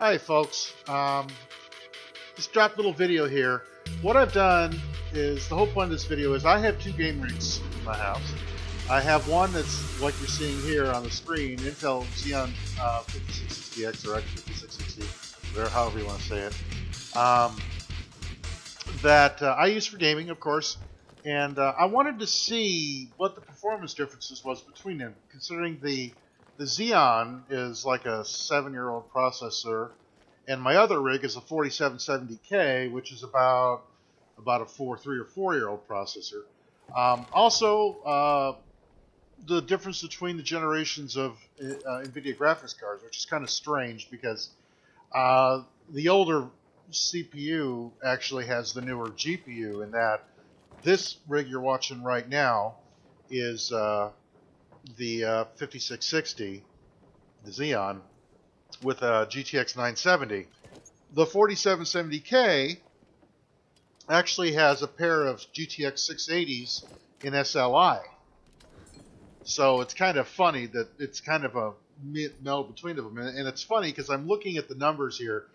Hi folks, just dropped a little video here. What I've done is, the whole point of this video is I have two game rigs in my house. I have one that's like you're seeing here on the screen, Intel Xeon 5660X or X5660, whatever, however you want to say it, that I use for gaming, of course. And I wanted to see what the performance differences was between them, considering the Xeon is like a 7-year-old processor, and my other rig is a 4770K, which is about a 3 or 4-year-old processor. Also, the difference between the generations of NVIDIA graphics cards, which is kind of strange because the older CPU actually has the newer GPU, in that this rig you're watching right now is the 5660, the Xeon, with a GTX 970. The 4770K actually has a pair of GTX 680s in SLI. So it's kind of funny that it's kind of a meld between them. And it's funny because I'm looking at the numbers here.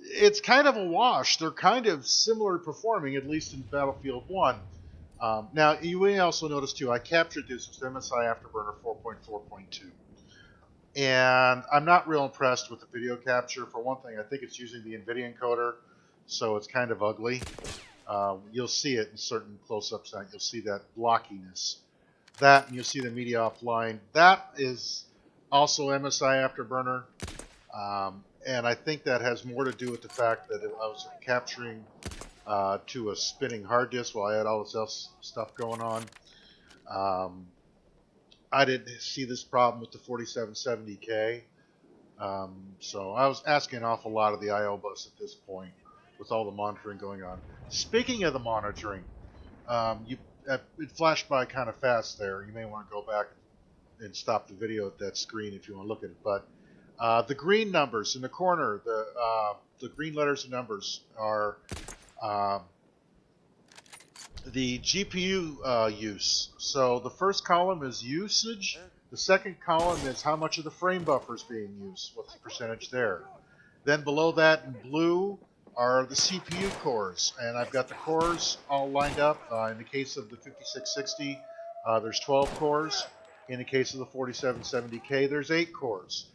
It's kind of a wash. They're kind of similar performing, at least in Battlefield 1. Now, you may also notice, too, I captured this with MSI Afterburner 4.4.2. And I'm not real impressed with the video capture. For one thing, I think it's using the NVIDIA encoder, so it's kind of ugly. You'll see it in certain close-ups. You'll see that blockiness. That, and you'll see the media offline. That is also MSI Afterburner. And I think that has more to do with the fact that I was capturing to a spinning hard disk while I had all this else stuff going on. I didn't see this problem with the 4770K. So I was asking an awful lot of the I/O bus at this point with all the monitoring going on. Speaking of the monitoring, it flashed by kind of fast there. You may want to go back and stop the video at that screen if you want to look at it. But the green numbers in the corner, the green letters and numbers are the GPU use. So the first column is usage. The second column is how much of the frame buffer is being used. What's the percentage there? Then below that in blue are the CPU cores. And I've got the cores all lined up. In the case of the 5660, there's 12 cores. In the case of the 4770K, there's 8 cores.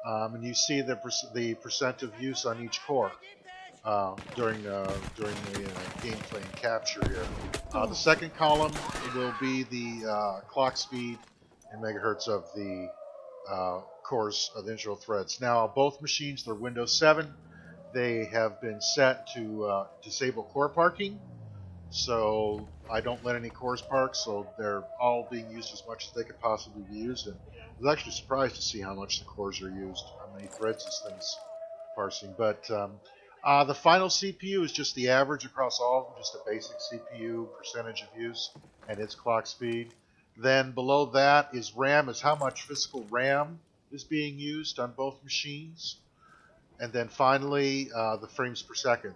And you see the percent of use on each core during the gameplay and capture here. The second column will be the clock speed in megahertz of the cores of the individual threads. Now, both machines, they're Windows 7. They have been set to disable core parking, so I don't let any cores park, so they're all being used as much as they could possibly be used. And I was actually surprised to see how much the cores are used, how many threads this thing's parsing. But the final CPU is just the average across all of them, just a basic CPU percentage of use and its clock speed. Then below that is RAM, is how much physical RAM is being used on both machines. And then finally, the frames per second,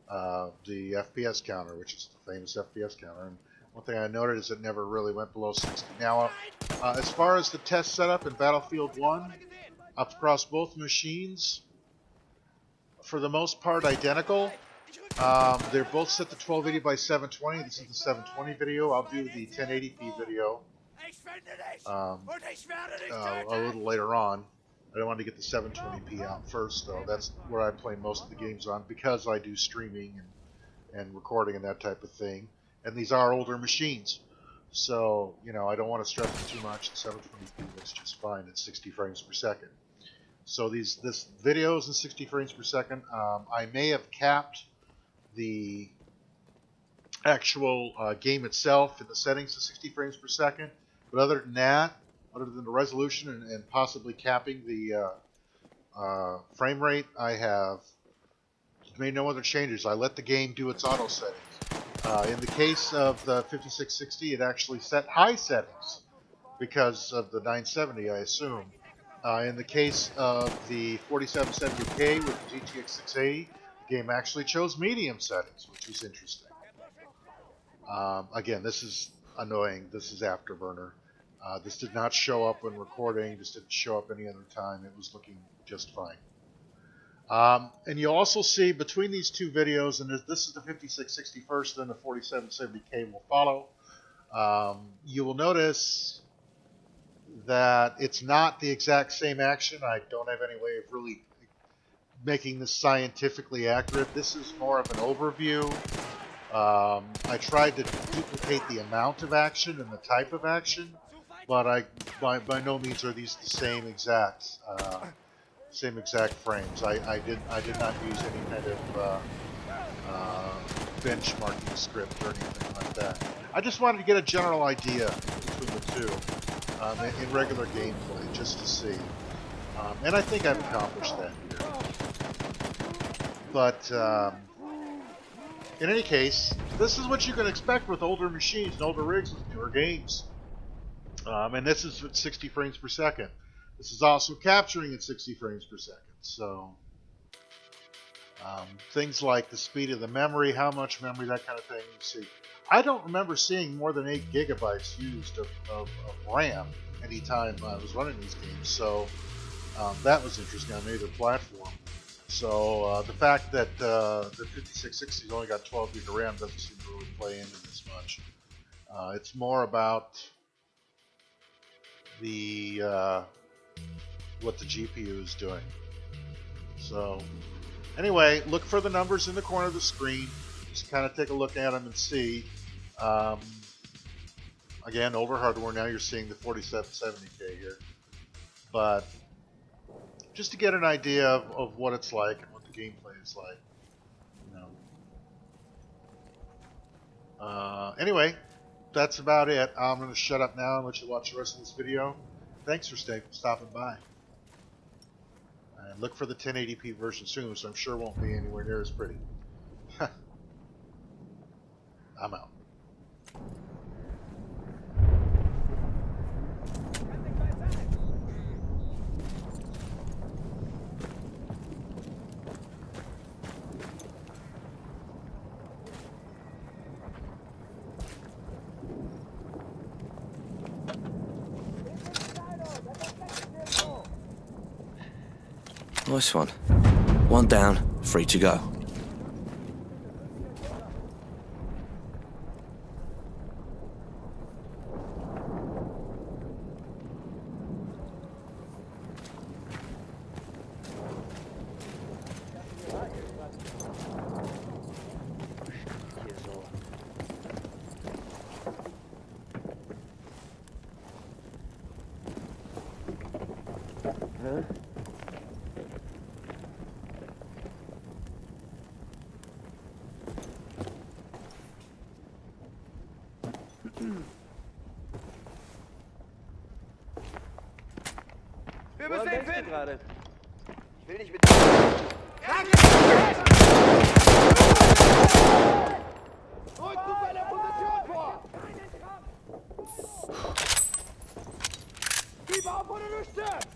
the FPS counter, which is the famous FPS counter. And one thing I noted is it never really went below 60. Now, as far as the test setup in Battlefield 1, across both machines, for the most part identical. They're both set to 1280 by 720. This is the 720 video. I'll do the 1080p video a little later on. I don't want to get the 720p out first, though. That's where I play most of the games on, because I do streaming and recording and that type of thing. And these are older machines, so I don't want to stress it too much. The 720p is just fine at 60 frames per second. So this video is in 60 frames per second. I may have capped the actual game itself in the settings to 60 frames per second, but other than that, other than the resolution and possibly capping the frame rate, I have made no other changes. I let the game do its auto settings. In the case of the 5660, it actually set high settings because of the 970, I assume. In the case of the 4770K with the GTX 680, the game actually chose medium settings, which was interesting. Again, this is annoying. This is Afterburner. This did not show up when recording. This didn't show up any other time. It was looking just fine. And you'll also see between these two videos, and this is the 5660 first, then the 4770K will follow. You will notice that it's not the exact same action. I don't have any way of really making this scientifically accurate. This is more of an overview. I tried to duplicate the amount of action and the type of action, but by no means are these the same exact frames. I did not use any kind of benchmarking script or anything like that. I just wanted to get a general idea between the two in regular gameplay, just to see. And I think I've accomplished that here. But in any case, this is what you can expect with older machines and older rigs with newer games. And this is at 60 frames per second. This is also capturing at 60 frames per second. So things like the speed of the memory, how much memory, that kind of thing. You see, I don't remember seeing more than 8 gigabytes used of RAM anytime I was running these games. So that was interesting on either platform. So the fact that the 5660's only got 12 gig of RAM doesn't seem to really play into this much. It's more about the what the GPU is doing. So anyway, look for the numbers in the corner of the screen. Just kind of take a look at them and see. Again, over hardware now you're seeing the 4770K here, but just to get an idea of what it's like and what the gameplay is like, you know. Anyway, that's about it. I'm going to shut up now and let you watch the rest of this video. Thanks for stopping by. And look for the 1080p version soon, which I'm sure won't be anywhere near as pretty. I'm out. Nice one. One down, free to go. Wir müssen ihn finden! Gerade. Ich will nicht mit... Rück zu seiner Position vor! Gib auf, oder du stirbst!